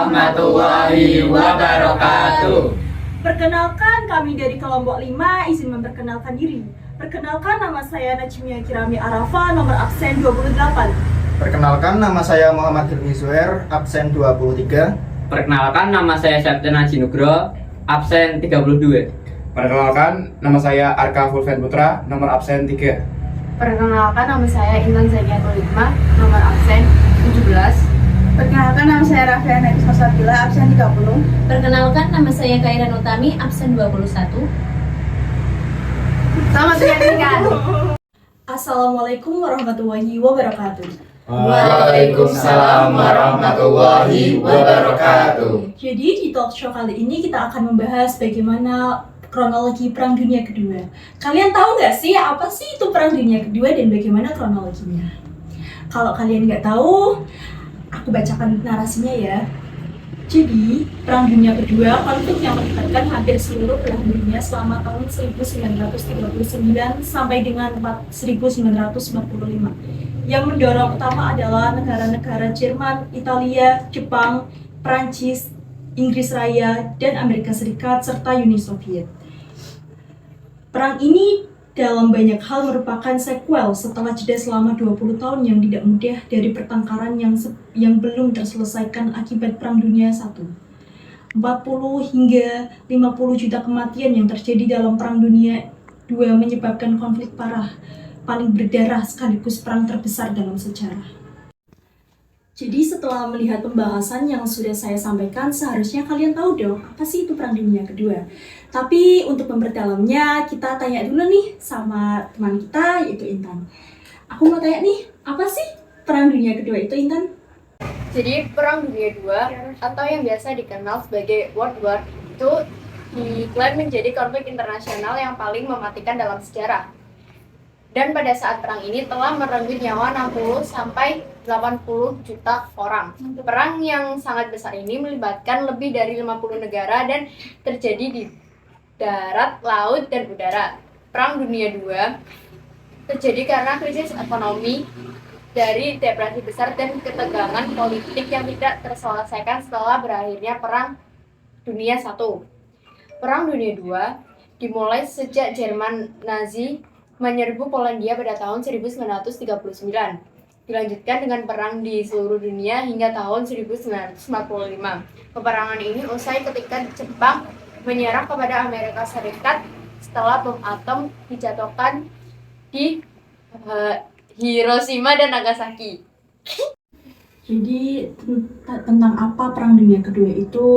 warahmatullahi wabarakatuh. Perkenalkan, kami dari kelompok 5 izin memperkenalkan diri. Perkenalkan, nama saya Najmiyah Kirami Arafa, nomor absen 28. Perkenalkan, nama saya Muhammad Hilmi Zuhair, absen 23. Perkenalkan, nama saya Septian Haji Nugroho, absen 32. Perkenalkan, nama saya Arka Fulven Putra, nomor absen 3. Perkenalkan, nama saya Intan Zaniatul Hikmah, nomor absen 17. Perkenalkan, nama saya Raffian Nafis Masabila, absen 30. Perkenalkan, nama saya Kairan Utami, absen 21. Selamat menyaksikan. Assalamualaikum warahmatullahi wabarakatuh. Waalaikumsalam warahmatullahi wabarakatuh. Jadi di talk show kali ini kita akan membahas bagaimana kronologi Perang Dunia Kedua. Kalian tahu nggak sih apa sih itu Perang Dunia Kedua dan bagaimana kronologinya? Kalau kalian nggak tahu, aku bacakan narasinya ya. Jadi, Perang Dunia Kedua konflik yang melibatkan hampir seluruh belahan dunia selama tahun 1939 sampai dengan 1945. Yang mendorong utama adalah negara-negara Jerman, Italia, Jepang, Prancis, Inggris Raya, dan Amerika Serikat, serta Uni Soviet. Perang ini dalam banyak hal merupakan sequel setelah jeda selama 20 tahun yang tidak mudah dari pertengkaran yang belum terselesaikan akibat Perang Dunia I. 40 hingga 50 juta kematian yang terjadi dalam Perang Dunia II menyebabkan konflik parah, paling berdarah sekaligus perang terbesar dalam sejarah. Jadi setelah melihat pembahasan yang sudah saya sampaikan, seharusnya kalian tahu dong apa sih itu Perang Dunia Kedua. Tapi untuk memperdalamnya, kita tanya dulu nih sama teman kita, yaitu Intan. Aku mau tanya nih, apa sih Perang Dunia Kedua itu, Intan? Jadi Perang Dunia II atau yang biasa dikenal sebagai World War itu diklaim menjadi konflik internasional yang paling mematikan dalam sejarah. Dan pada saat perang ini telah merenggut nyawa 60 sampai 80 juta orang. Perang yang sangat besar ini melibatkan lebih dari 50 negara dan terjadi di darat, laut, dan udara. Perang Dunia II terjadi karena krisis ekonomi dari depresi besar dan ketegangan politik yang tidak terselesaikan setelah berakhirnya Perang Dunia I. Perang Dunia II dimulai sejak Jerman Nazi menyerbu Polandia pada tahun 1939. Dilanjutkan dengan perang di seluruh dunia hingga tahun 1945. Peperangan ini usai ketika Jepang menyerang kepada Amerika Serikat setelah bom atom dijatuhkan di Hiroshima dan Nagasaki. Jadi tentang apa Perang Dunia Kedua itu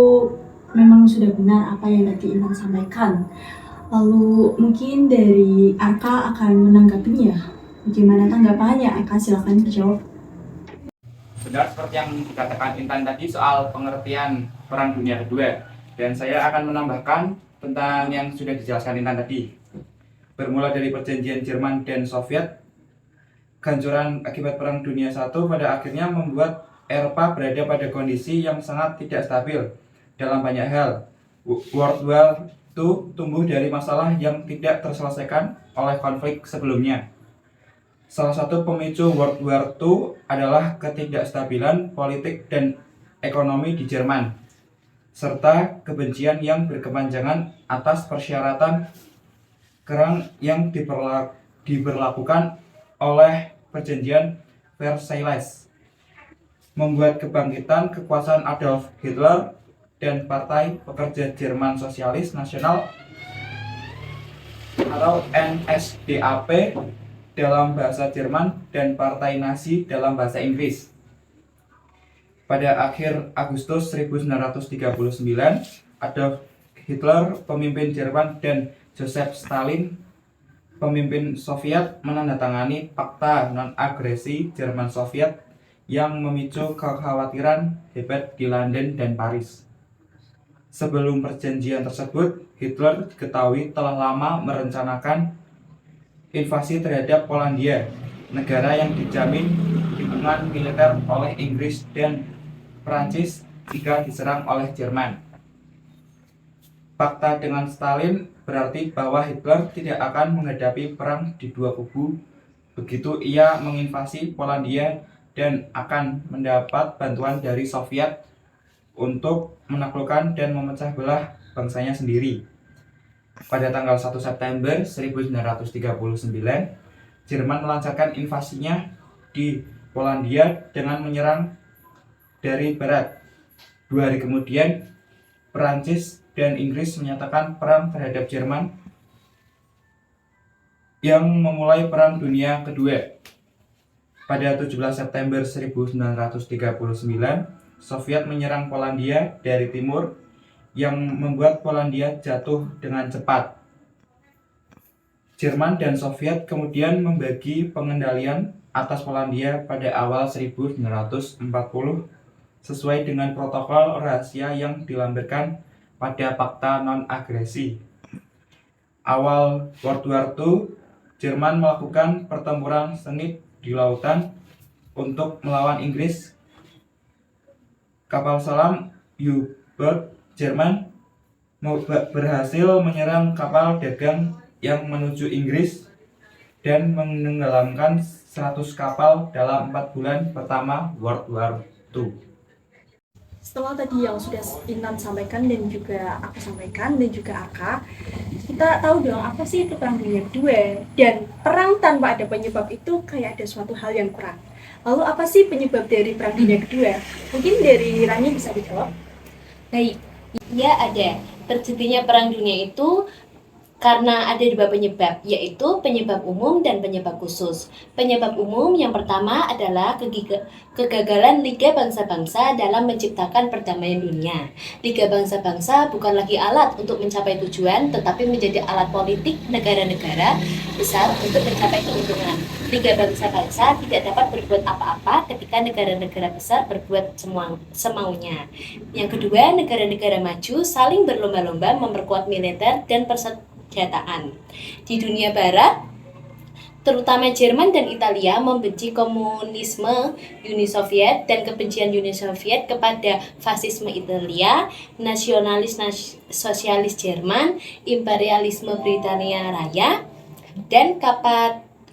memang sudah benar apa yang tadi Intan sampaikan. Lalu mungkin dari Arka akan menanggapinya. Bagaimana tanggapannya? Arka silakan dijawab. Benar seperti yang dikatakan Intan tadi soal pengertian Perang Dunia Kedua. Dan saya akan menambahkan tentang yang sudah dijelaskan Intan tadi. Bermula dari perjanjian Jerman dan Soviet, kehancuran akibat Perang Dunia I pada akhirnya membuat Eropa berada pada kondisi yang sangat tidak stabil dalam banyak hal. World War II tumbuh dari masalah yang tidak terselesaikan oleh konflik sebelumnya. Salah satu pemicu World War II adalah ketidakstabilan politik dan ekonomi di Jerman, serta kebencian yang berkepanjangan atas persyaratan kerang yang diberlakukan oleh perjanjian Versailles, membuat kebangkitan kekuasaan Adolf Hitler dan Partai Pekerja Jerman Sosialis Nasional atau NSDAP dalam bahasa Jerman dan Partai Nazi dalam bahasa Inggris. Pada akhir Agustus 1939, Adolf Hitler, pemimpin Jerman, dan Joseph Stalin, pemimpin Soviet, menandatangani Fakta Non-Agresi Jerman Soviet yang memicu kekhawatiran hebat di London dan Paris. Sebelum perjanjian tersebut, Hitler diketahui telah lama merencanakan invasi terhadap Polandia, negara yang dijamin dukungan militer oleh Inggris dan Prancis jika diserang oleh Jerman. Fakta dengan Stalin berarti bahwa Hitler tidak akan menghadapi perang di dua kubu begitu ia menginvasi Polandia dan akan mendapat bantuan dari Soviet untuk menaklukkan dan memecah belah bangsanya sendiri. Pada tanggal 1 September 1939, Jerman melancarkan invasinya di Polandia dengan menyerang dari barat. 2 hari kemudian, Perancis dan Inggris menyatakan perang terhadap Jerman yang memulai Perang Dunia Kedua. Pada 17 September 1939, Soviet menyerang Polandia dari timur yang membuat Polandia jatuh dengan cepat. Jerman dan Soviet kemudian membagi pengendalian atas Polandia pada awal 1940 sesuai dengan protokol rahasia yang dilampirkan pada Fakta Non-Agresi. Awal World War II, Jerman melakukan pertempuran sengit di lautan untuk melawan Inggris. Kapal selam U-boat Jerman berhasil menyerang kapal dagang yang menuju Inggris dan menenggelamkan 100 kapal dalam 4 bulan pertama World War II. Setelah tadi yang sudah Intan sampaikan dan juga aku sampaikan dan juga Aka, kita tahu dong apa sih itu Perang Dunia Kedua, dan perang tanpa ada penyebab itu kayak ada suatu hal yang kurang. Lalu apa sih penyebab dari Perang Dunia Kedua? Mungkin dari Rani bisa dijawab. Baik, ya ada. Terjadinya Perang Dunia itu karena ada 2 penyebab, yaitu penyebab umum dan penyebab khusus. Penyebab umum yang pertama adalah kegagalan Liga Bangsa-Bangsa dalam menciptakan perdamaian dunia. Liga Bangsa-Bangsa bukan lagi alat untuk mencapai tujuan, tetapi menjadi alat politik negara-negara besar untuk mencapai keuntungan. Liga Bangsa-Bangsa tidak dapat berbuat apa-apa ketika negara-negara besar berbuat semaunya. Yang kedua, negara-negara maju saling berlomba-lomba memperkuat militer dan persenjataan. Di dunia barat, terutama Jerman dan Italia, membenci komunisme Uni Soviet dan kebencian Uni Soviet kepada fasisme Italia, nasionalis sosialis Jerman, imperialisme Britania Raya, dan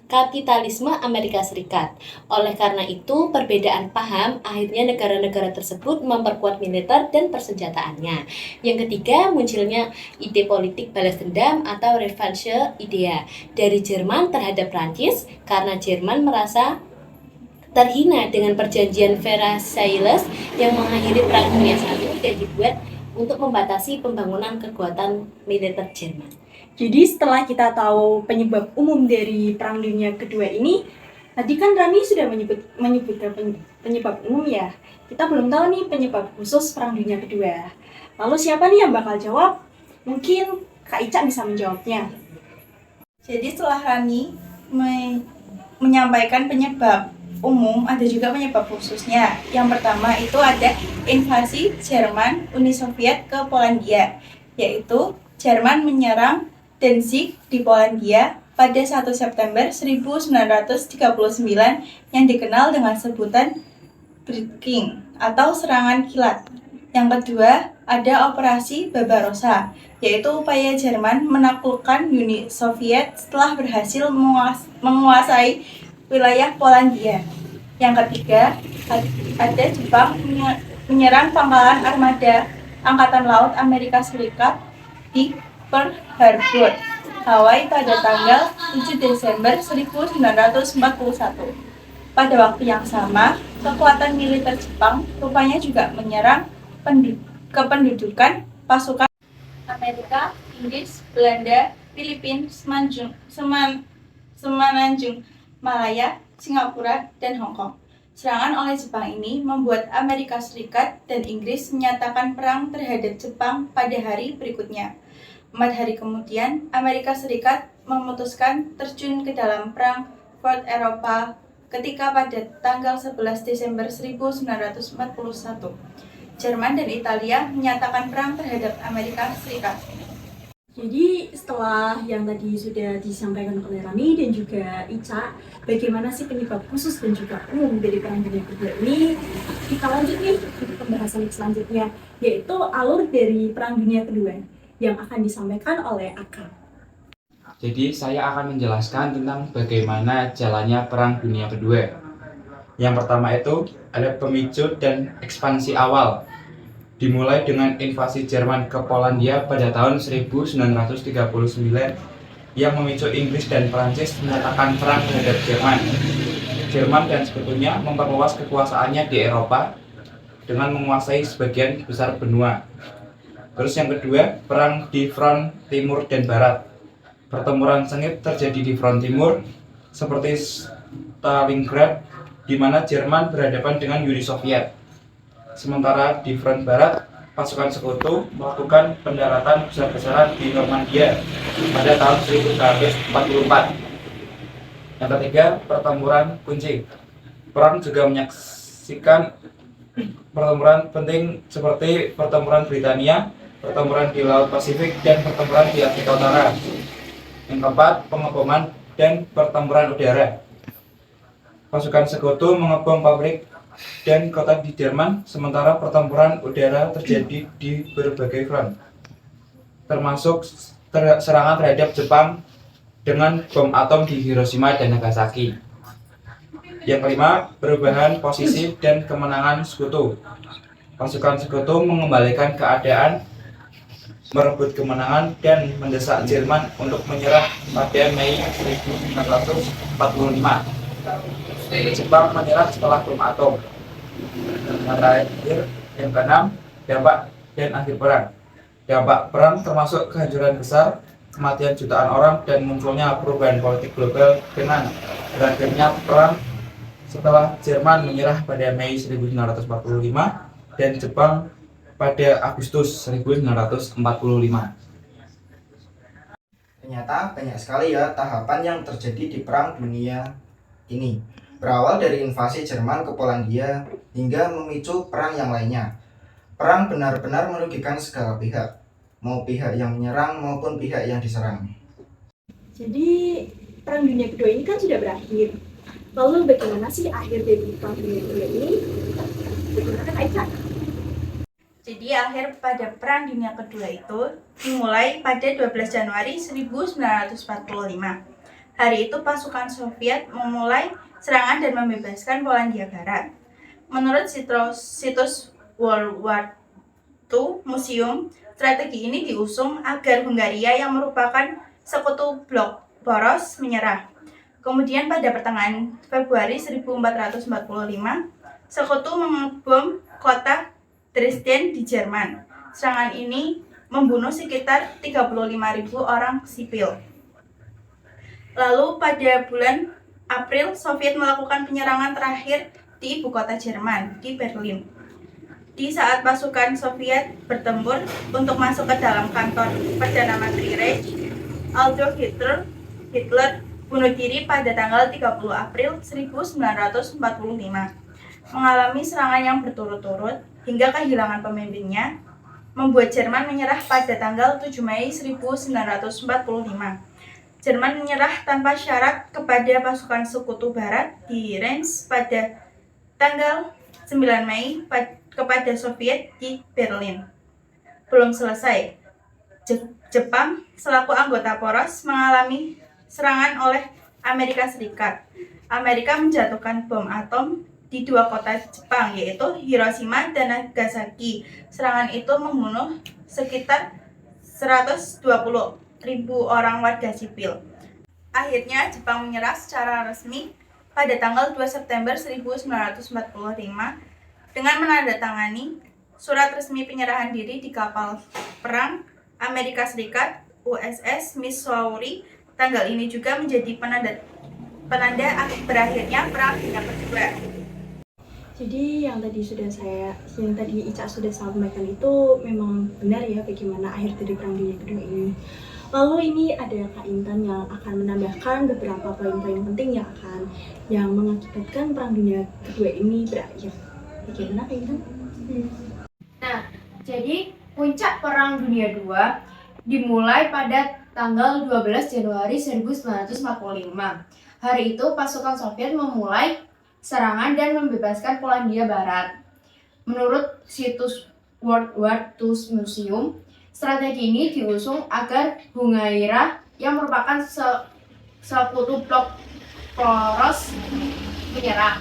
kapitalisme Amerika Serikat. Oleh karena itu, perbedaan paham akhirnya negara-negara tersebut memperkuat militer dan persenjataannya. Yang ketiga, munculnya ide politik balas dendam atau revanche idea dari Jerman terhadap Prancis karena Jerman merasa terhina dengan perjanjian Versailles yang mengakhiri Perang Dunia I dan dibuat untuk membatasi pembangunan kekuatan militer Jerman. Jadi setelah kita tahu penyebab umum dari Perang Dunia Kedua ini, tadi kan Rani sudah menyebutkan penyebab umum ya. Kita belum tahu nih penyebab khusus Perang Dunia Kedua. Lalu siapa nih yang bakal jawab? Mungkin Kak Ica bisa menjawabnya. Jadi setelah Rani menyampaikan penyebab umum, ada juga penyebab khususnya. Yang pertama itu ada invasi Jerman Uni Soviet ke Polandia, yaitu Jerman menyerang Danzig di Polandia pada 1 September 1939 yang dikenal dengan sebutan Breitling atau serangan kilat. Yang kedua, ada Operasi Barbarossa, yaitu upaya Jerman menaklukkan Uni Soviet setelah berhasil menguasai wilayah Polandia. Yang ketiga, ada Jepang menyerang pangkalan armada Angkatan Laut Amerika Serikat di Pearl Harbor, Hawaii pada tanggal 7 Desember 1941. Pada waktu yang sama, kekuatan militer Jepang rupanya juga menyerang kependudukan pasukan Amerika, Inggris, Belanda, Filipina, Semenanjung Malaya, Singapura, dan Hong Kong. Serangan oleh Jepang ini membuat Amerika Serikat dan Inggris menyatakan perang terhadap Jepang pada hari berikutnya. 4 hari kemudian, Amerika Serikat memutuskan terjun ke dalam perang Fort Eropa ketika pada tanggal 11 Desember 1941, Jerman dan Italia menyatakan perang terhadap Amerika Serikat. Jadi setelah yang tadi sudah disampaikan oleh Rani dan juga Ica, bagaimana sih penyebab khusus dan juga umum dari Perang Dunia Kedua ini, kita lanjut nih ke pembahasan selanjutnya, yaitu alur dari Perang Dunia Kedua yang akan disampaikan oleh Aka. Jadi saya akan menjelaskan tentang bagaimana jalannya Perang Dunia Kedua. Yang pertama itu ada pemicu dan ekspansi awal. dimulai dengan invasi Jerman ke Polandia pada tahun 1939 yang memicu Inggris dan Prancis menyatakan perang terhadap Jerman. Jerman dan sekutunya memperluas kekuasaannya di Eropa dengan menguasai sebagian besar benua. Terus yang kedua, perang di front timur dan barat. Pertempuran sengit terjadi di front timur seperti Stalingrad, di mana Jerman berhadapan dengan Uni Soviet. Sementara di front barat, pasukan sekutu melakukan pendaratan besar-besaran di Normandia pada tahun 1944. Yang ketiga, pertempuran kunci. Perang juga menyaksikan pertempuran penting seperti pertempuran Britania, pertempuran di Laut Pasifik, dan pertempuran di Afrika Utara. Yang keempat, pengeboman dan pertempuran udara. Pasukan sekutu mengebom pabrik dan kota di Jerman, sementara pertempuran udara terjadi di berbagai front, termasuk serangan terhadap Jepang dengan bom atom di Hiroshima dan Nagasaki. Yang kelima, perubahan posisi dan kemenangan sekutu. Pasukan sekutu mengembalikan keadaan, merebut kemenangan, dan mendesak Jerman untuk menyerah pada Mei 1945. Jepang menyerah setelah bom atom. Yang terakhir, yang keenam, dampak dan akhir perang. Dampak perang termasuk kehancuran besar, kematian jutaan orang, dan munculnya perubahan politik global dengan berakhirnya perang setelah Jerman menyerah pada Mei 1945 dan Jepang pada Agustus 1945. Ternyata banyak sekali ya tahapan yang terjadi di Perang Dunia ini. Berawal dari invasi Jerman ke Polandia hingga memicu perang yang lainnya. Perang benar-benar merugikan segala pihak, mau pihak yang menyerang maupun pihak yang diserang. Jadi Perang Dunia Kedua ini kan sudah berakhir. Lalu bagaimana sih akhir dari Perang Dunia Kedua ini? Bagaimana kan Aisyah? Jadi akhir pada Perang Dunia Kedua itu dimulai pada 12 Januari 1945. Hari itu pasukan Soviet memulai serangan dan membebaskan Polandia Barat. Menurut situs World War II Museum, strategi ini diusung agar Hungaria yang merupakan sekutu blok poros menyerah. Kemudian pada pertengahan Februari 1445, sekutu mengebom kota Dresden di Jerman. Serangan ini membunuh sekitar 35.000 orang sipil. Lalu pada bulan April, Soviet melakukan penyerangan terakhir di ibu kota Jerman, di Berlin. Di saat pasukan Soviet bertempur untuk masuk ke dalam kantor Perdana Menteri Reich, Adolf Hitler bunuh diri pada tanggal 30 April 1945. Mengalami serangan yang berturut-turut hingga kehilangan pemimpinnya, membuat Jerman menyerah pada tanggal 7 Mei 1945. Jerman menyerah tanpa syarat kepada pasukan sekutu barat di Rheims pada tanggal 9 Mei kepada Soviet di Berlin. Belum selesai, Jepang selaku anggota poros mengalami serangan oleh Amerika Serikat. Amerika menjatuhkan bom atom di dua kota Jepang, yaitu Hiroshima dan Nagasaki. Serangan itu membunuh sekitar 120.000 orang warga sipil. Akhirnya Jepang menyerah secara resmi pada tanggal 2 September 1945 dengan menandatangani surat resmi penyerahan diri di kapal perang Amerika Serikat USS Missouri. Tanggal ini juga menjadi penanda berakhirnya Perang Dunia Kedua. Jadi yang tadi Ica sudah sampaikan itu memang benar ya bagaimana akhir dari Perang Dunia Kedua ini. Lalu ini ada Kak Intan yang akan menambahkan beberapa poin-poin penting yang mengakibatkan Perang Dunia Kedua ini berakhir. Bagaimana Kak Intan? Nah, jadi puncak Perang Dunia II dimulai pada tanggal 12 Januari 1945. Hari itu pasukan Soviet memulai serangan dan membebaskan Polandia Barat. Menurut situs World War II Museum, strategi ini diusung agar Hungaria yang merupakan sekutu blok poros menyerah.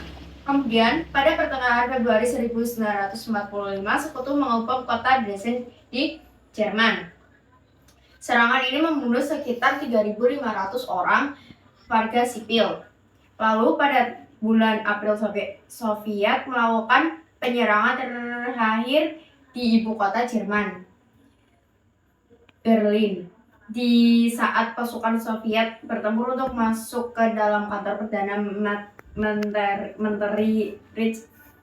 Kemudian, pada pertengahan Februari 1945, Sekutu mengepung kota Dresden di Jerman. Serangan ini membunuh sekitar 3.500 orang warga sipil. Lalu pada bulan April Soviet melakukan penyerangan terakhir di ibu kota Jerman, Berlin. Di saat pasukan Soviet bertempur untuk masuk ke dalam kantor Perdana Menteri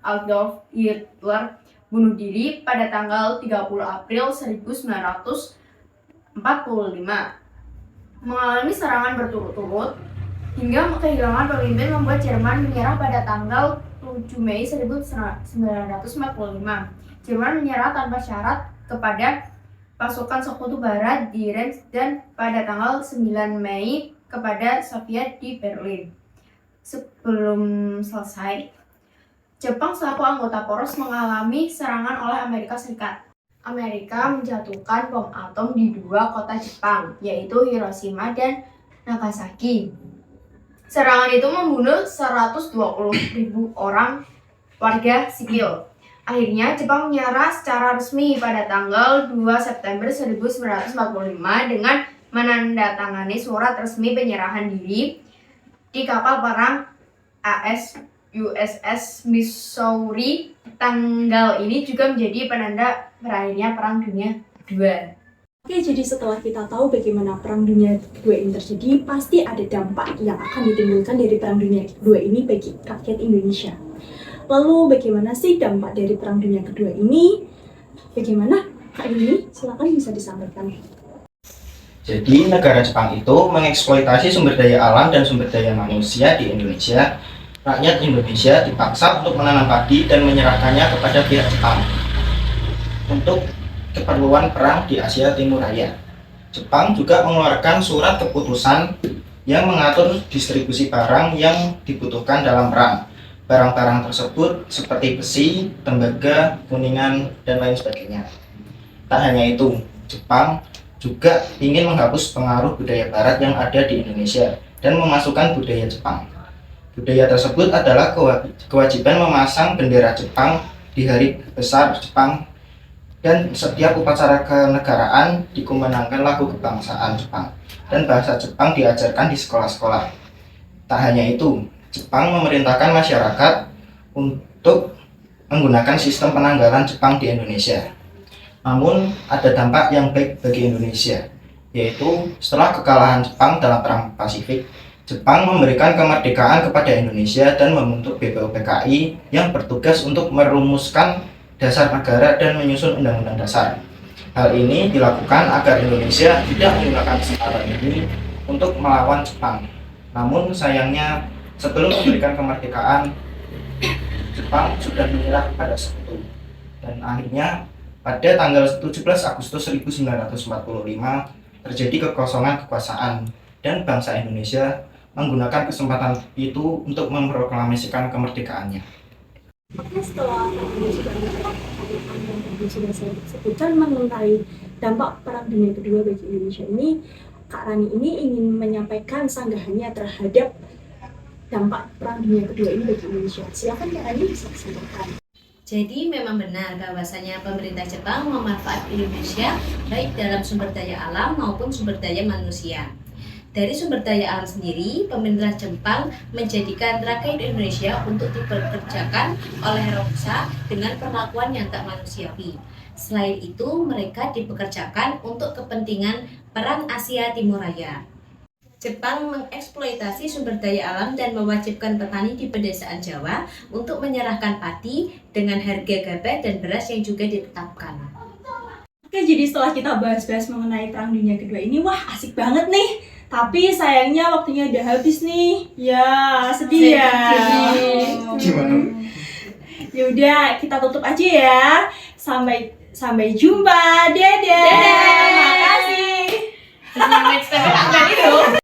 Adolf Hitler bunuh diri pada tanggal 30 April 1945. Mengalami serangan berturut-turut hingga kehilangan pemimpin membuat Jerman menyerah pada tanggal 7 Mei 1945. Jerman menyerah tanpa syarat kepada pasukan Sekutu Barat di Rhine dan pada tanggal 9 Mei kepada Soviet di Berlin. Sebelum selesai, Jepang selaku anggota poros mengalami serangan oleh Amerika Serikat. Amerika menjatuhkan bom atom di 2 kota Jepang, yaitu Hiroshima dan Nagasaki. Serangan itu membunuh 120.000 orang warga sipil. Akhirnya, Jepang menyerah secara resmi pada tanggal 2 September 1945 dengan menandatangani surat resmi penyerahan diri di kapal perang USS Missouri. Tanggal ini juga menjadi penanda berakhirnya Perang Dunia II. Oke, jadi setelah kita tahu bagaimana Perang Dunia Kedua ini terjadi, pasti ada dampak yang akan ditimbulkan dari Perang Dunia Kedua ini bagi rakyat Indonesia. Lalu bagaimana sih dampak dari Perang Dunia Kedua ini? Bagaimana? Kak Ini, silakan bisa disampaikan. Jadi negara Jepang itu mengeksploitasi sumber daya alam dan sumber daya manusia di Indonesia. Rakyat Indonesia dipaksa untuk menanam padi dan menyerahkannya kepada pihak Jepang untuk keperluan perang di Asia Timur Raya. Jepang juga mengeluarkan surat keputusan yang mengatur distribusi barang yang dibutuhkan dalam perang. Barang-barang tersebut seperti besi, tembaga, kuningan, dan lain sebagainya. Tak hanya itu, Jepang juga ingin menghapus pengaruh budaya barat yang ada di Indonesia dan memasukkan budaya Jepang. Budaya tersebut adalah kewajiban memasang bendera Jepang di hari besar Jepang dan setiap upacara kenegaraan dikumandangkan lagu kebangsaan Jepang dan bahasa Jepang diajarkan di sekolah-sekolah. Tak hanya itu, Jepang memerintahkan masyarakat untuk menggunakan sistem penanggalan Jepang di Indonesia. Namun, ada dampak yang baik bagi Indonesia, yaitu setelah kekalahan Jepang dalam Perang Pasifik, Jepang memberikan kemerdekaan kepada Indonesia dan membentuk BPUPKI yang bertugas untuk merumuskan dasar negara dan menyusun undang-undang dasar. Hal ini dilakukan agar Indonesia tidak menggunakan kesempatan ini untuk melawan Jepang. Namun sayangnya, sebelum memberikan kemerdekaan, Jepang sudah menyerah pada Sekutu. Dan akhirnya pada tanggal 17 Agustus 1945 terjadi kekosongan kekuasaan dan bangsa Indonesia menggunakan kesempatan itu untuk memproklamasikan kemerdekaannya. Oke, setelah yang sudah saya sebutkan mengenai dampak Perang Dunia Kedua bagi Indonesia ini, Kak Rani ini ingin menyampaikan sanggahannya terhadap dampak Perang Dunia Kedua ini bagi Indonesia. Silakan Kak Rani bisa disampaikan. Jadi memang benar bahwasanya pemerintah Jepang memanfaatkan Indonesia baik dalam sumber daya alam maupun sumber daya manusia. Dari sumber daya alam sendiri, pemerintah Jepang menjadikan rakyat Indonesia untuk dipekerjakan oleh Rosa dengan perlakuan yang tak manusiawi. Selain itu, mereka dipekerjakan untuk kepentingan Perang Asia Timur Raya. Jepang mengeksploitasi sumber daya alam dan mewajibkan petani di pedesaan Jawa untuk menyerahkan padi dengan harga gabah dan beras yang juga ditetapkan. Oke, jadi setelah kita bahas-bahas mengenai Perang Dunia Kedua ini, wah asik banget nih. Tapi sayangnya waktunya udah habis nih. Ya, sedih ya. Gimana? Ya udah, kita tutup aja ya. Sampai jumpa. Dadah. Dadah. Makasih. Next time